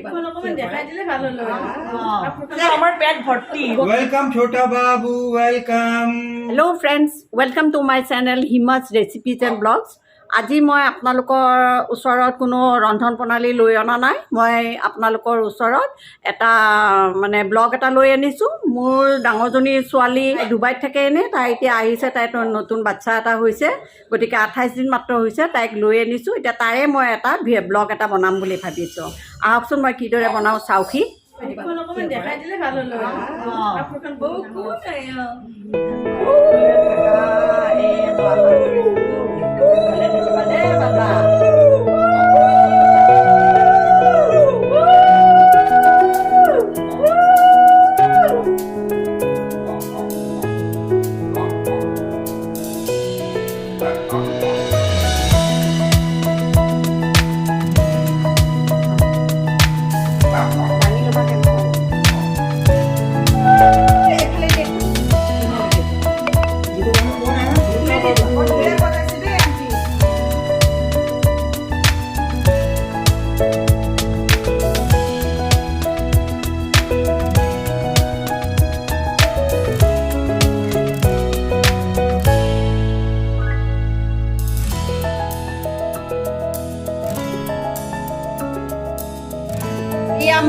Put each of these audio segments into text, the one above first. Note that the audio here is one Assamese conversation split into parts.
Welcome, Chota Babu. Welcome. Hello friends, welcome to my channel HIMA'S recipes and blogs. আজি মই আপোনালোকৰ ওচৰত কোনো ৰন্ধন প্ৰণালী লৈ অনা নাই। মই আপোনালোকৰ ওচৰত এটা মানে ব্লগ এটা লৈ আনিছো। মোৰ ডাঙৰজনী ছোৱালী ডুবাইত থাকে এনে, তাই এতিয়া আহিছে, তাই নতুন বাচ্চা এটা হৈছে, গতিকে 28 দিন মাত্ৰ হৈছে, তাইক লৈ আনিছো। এতিয়া তাৰে মই এটা ব্লগ এটা বনাম বুলি ভাবিছো। আহকচোন মই কিদৰে বনাওঁ চাওঁহি। দেখাই দিলে ভাল হ'ল।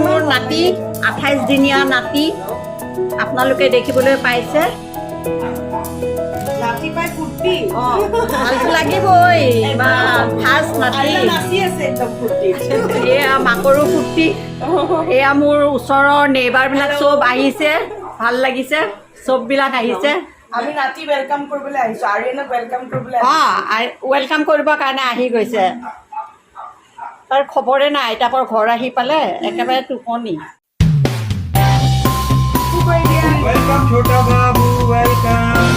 মোৰ নাতি 28 দিনীয়া নাতি আপোনালোকে দেখিবলৈ পাইছে। নাতি পাই ফুৰ্তি ভালটো লাগিবই, ফাৰ্ষ্ট নাতি এয়া মাকৰো ফুৰ্তি। এয়া মোৰ ওচৰৰ নেইবাৰবিলাক চব আহিছে, ভাল লাগিছে, চববিলাক আহিছে। আমি নাতি ওয়েলকাম কৰিবলৈ আহিছো, আৰিয়ানক ওয়েলকাম কৰিবলৈ ৱেলকাম কৰিবৰ কাৰণে আহি গৈছে। তাৰ খবৰে নাই, আইতাকৰ ঘৰ আহি পালে একেবাৰে টোপনি। Welcome, Chota Babu. Welcome.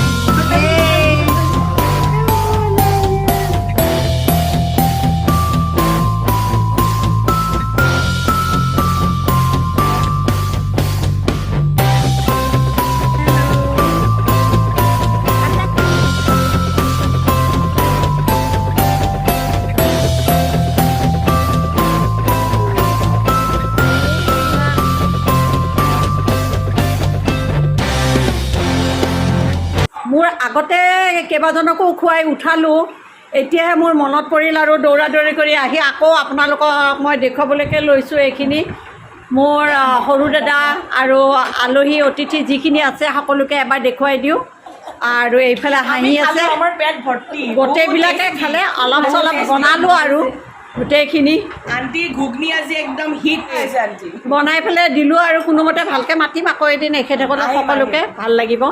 মোৰ আগতে কেইবাজনকো খুৱাই উঠালোঁ, এতিয়াহে মোৰ মনত পৰিল আৰু দৌৰা দৌৰি কৰি আহি আকৌ আপোনালোকক মই দেখুৱাবলৈকে লৈছোঁ। এইখিনি মোৰ সৰু দাদা আৰু আলহী অতিথি যিখিনি আছে সকলোকে এবাৰ দেখুৱাই দিওঁ। আৰু এইফালে হাঁহি আছে, আমাৰ পেট ভৰ্তি, গোটেইবিলাকে খালে, অলপ চলপ বনালোঁ আৰু গোটেইখিনি। আণ্টি ঘুগনি আজি একদম হিট হৈছে, আণ্টি বনাই পেলাই দিলোঁ আৰু কোনোমতে ভালকৈ মাতিম আকৌ এদিন এখেতসকলক সকলোকে, ভাল লাগিব।